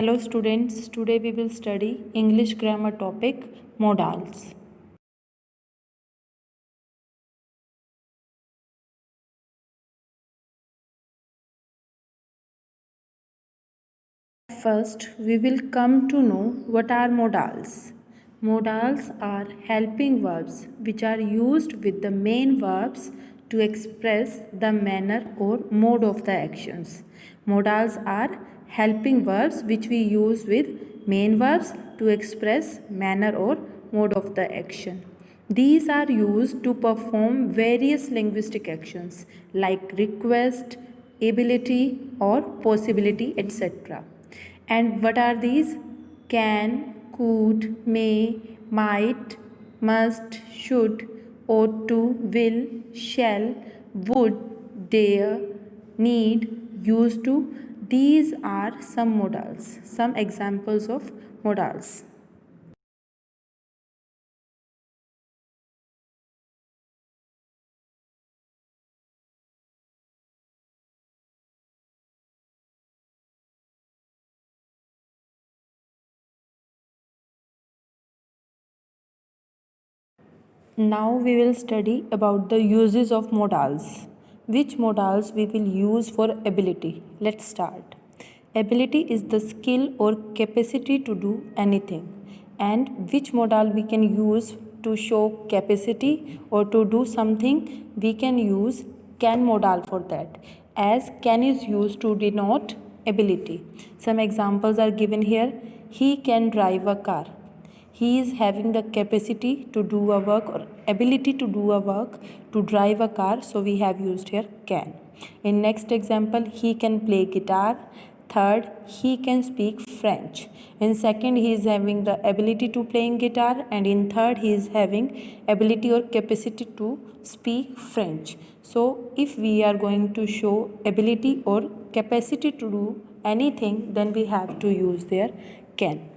Hello students, today we will study English grammar topic modals. First, we will come to know what are modals. Modals are helping verbs which are used with the main verbs to express the manner or mode of the actions. Modals are helping verbs which we use with main verbs to express manner or mode of the action. These are used to perform various linguistic actions like request, ability, or possibility, etc. And what are these? Can, could, may, might, must, should, ought to, will, shall, would, dare, need, used to. These are some modals, some examples of modals. Now we will study about the uses of modals. Which modals we will use for ability? Let's start. Ability is the skill or capacity to do anything. And which modal we can use to show capacity or to do something? We can use can modal for that, as can is used to denote ability. Some examples are given here. He can drive a car. He is having the capacity to do a work or ability to do a work to drive a car, so we have used here can. In next example, he can play guitar. Third, he can speak French. In second, he is having the ability to playing guitar, and in third, he is having ability or capacity to speak French. So if we are going to show ability or capacity to do anything, then we have to use there can.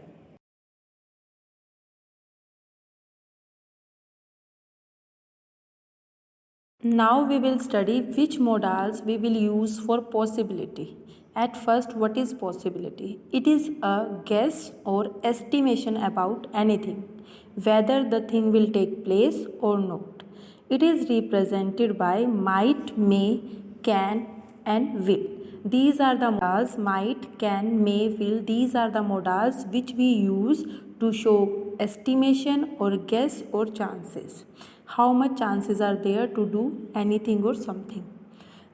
Now we will study which modals we will use for possibility. At first, what is possibility? It is a guess or estimation about anything, whether the thing will take place or not. It is represented by might, may, can, and will. These are the modals might, can, may, will. These are the modals which we use to show estimation or guess or chances. How much chances are there to do anything or something.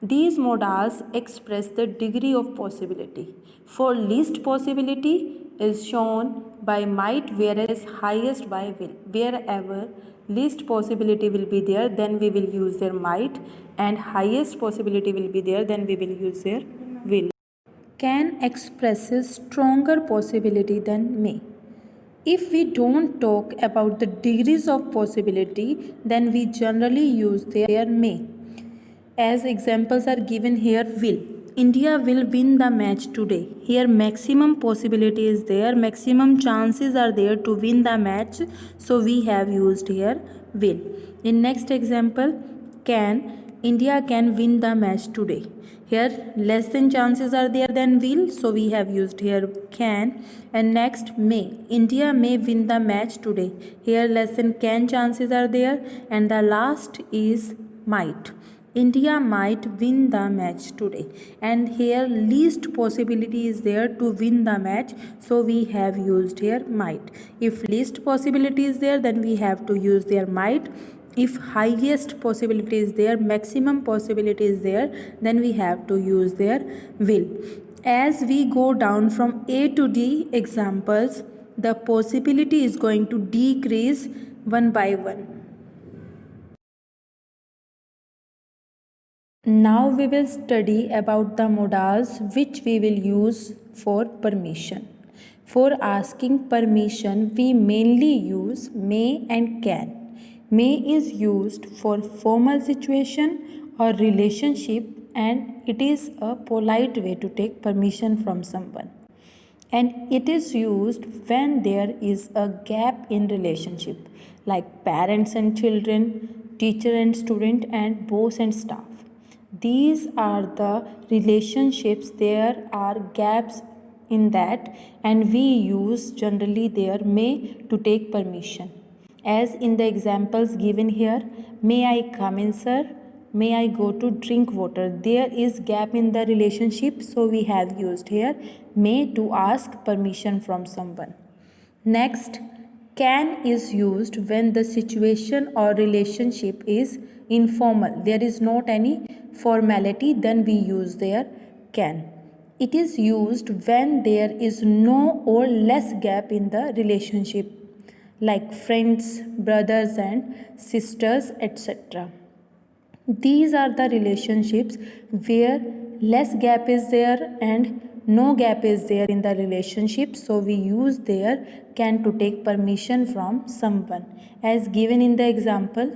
These modals express the degree of possibility. For least possibility is shown by might, whereas highest by will. Wherever least possibility will be there, then we will use their might, and highest possibility will be there, then we will use their will. Can expresses stronger possibility than may. If we don't talk about the degrees of possibility, then we generally use their may. As examples are given here, will. India will win the match today. Here maximum possibility is there, maximum chances are there to win the match, so we have used here will. In next example, can. India can win the match today. Here less than chances are there than will, so we have used here can. And next, may. India may win the match today. Here less than can chances are there, and the last is might. India might win the match today, and here least possibility is there to win the match, so we have used here might. If least possibility is there, then we have to use their might. If highest possibility is there, maximum possibility is there, then we have to use their will. As we go down from A to D examples, the possibility is going to decrease one by one. Now we will study about the modals which we will use for permission. For asking permission, we mainly use may and can. May is used for formal situation or relationship, and it is a polite way to take permission from someone. And it is used when there is a gap in relationship, like parents and children, teacher and student, and boss and staff. These are the relationships, there are gaps in that, and we use generally there may to take permission. As in the examples given here, may I come in, sir? May I go to drink water? There is gap in the relationship, so we have used here may to ask permission from someone. Next, can is used when the situation or relationship is informal. There is not any formality, then we use there can. It is used when there is no or less gap in the relationship, like friends, brothers and sisters, etc. These are the relationships where less gap is there and no gap is there in the relationship, so we use there can to take permission from someone. As given in the example,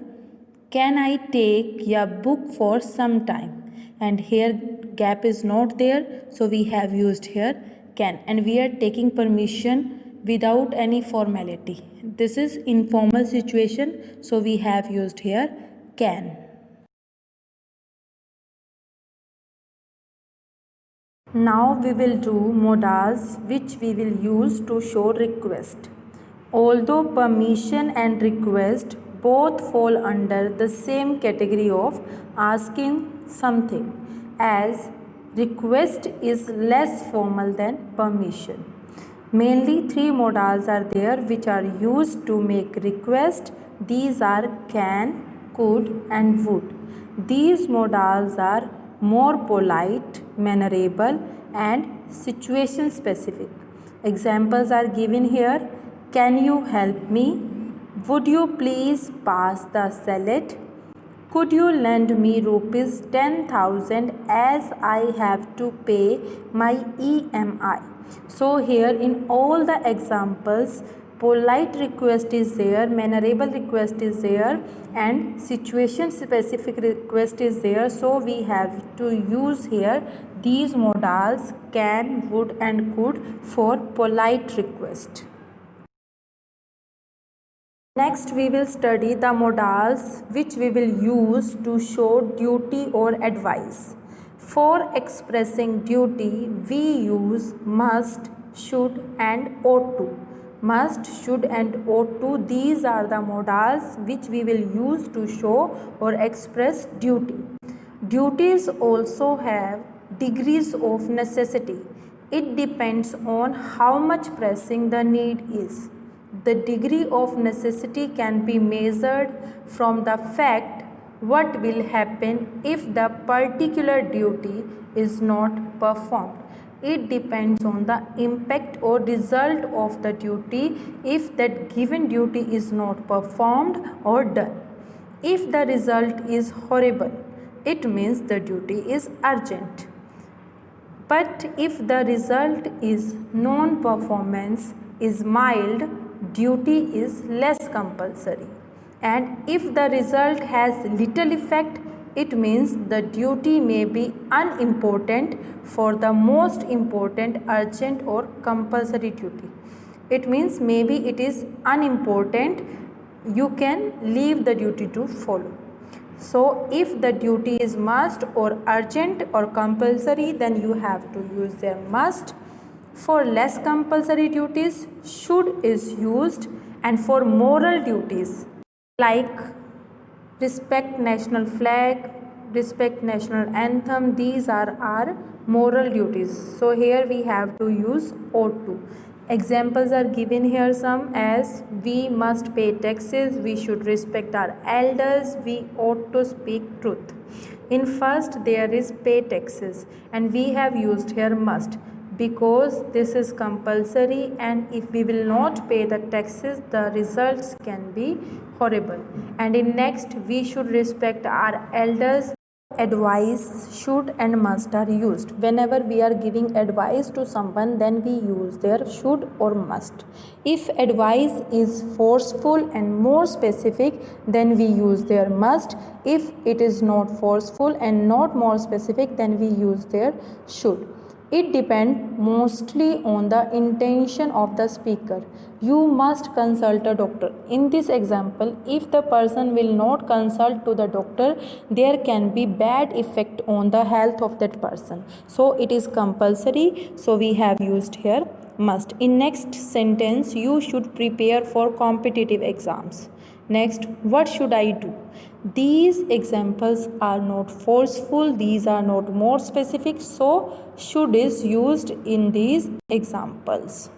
can I take your book for some time? And here gap is not there, so we have used here can, and we are taking permission without any formality. This is informal situation, so we have used here can. Now we will do modals which we will use to show request. Although permission and request both fall under the same category of asking something, as request is less formal than permission. Mainly three modals are there which are used to make request. These are can, could and would. These modals are more polite, mannerable and situation specific. Examples are given here. Can you help me? Would you please pass the salad? Could you lend me rupees 10,000 as I have to pay my EMI? So here in all the examples, polite request is there, mannerable request is there and situation specific request is there. So we have to use here these modals can, would and could for polite request. Next we will study the modals which we will use to show duty or advice. For expressing duty we use must, should and ought to. Must, should and ought to, these are the modals which we will use to show or express duty. Duties also have degrees of necessity. It depends on how much pressing the need is. The degree of necessity can be measured from the fact what will happen if the particular duty is not performed. It depends on the impact or result of the duty if that given duty is not performed or done. If the result is horrible, it means the duty is urgent. But if the result is non-performance is mild, duty is less compulsory. And if the result has little effect, it means the duty may be unimportant for the most important, urgent or compulsory duty. It means maybe it is unimportant, you can leave the duty to follow. So if the duty is must or urgent or compulsory, then you have to use their must. For less compulsory duties, should is used, and for moral duties like respect national flag, respect national anthem, these are our moral duties. So here we have to use ought to. Examples are given here some, as we must pay taxes, we should respect our elders, we ought to speak truth. In first there is pay taxes and we have used here must, because this is compulsory, and if we will not pay the taxes the results can be horrible. And in next, we should respect our elders. Advice, should and must are used. Whenever we are giving advice to someone, then we use their should or must. If advice is forceful and more specific, then we use their must. If it is not forceful and not more specific, then we use their should. It depends mostly on the intention of the speaker. You must consult a doctor. In this example, if the person will not consult to the doctor, there can be bad effect on the health of that person. So it is compulsory. So we have used here must. In next sentence, you should prepare for competitive exams. Next, what should I do? These examples are not forceful, these are not more specific, so should is used in these examples.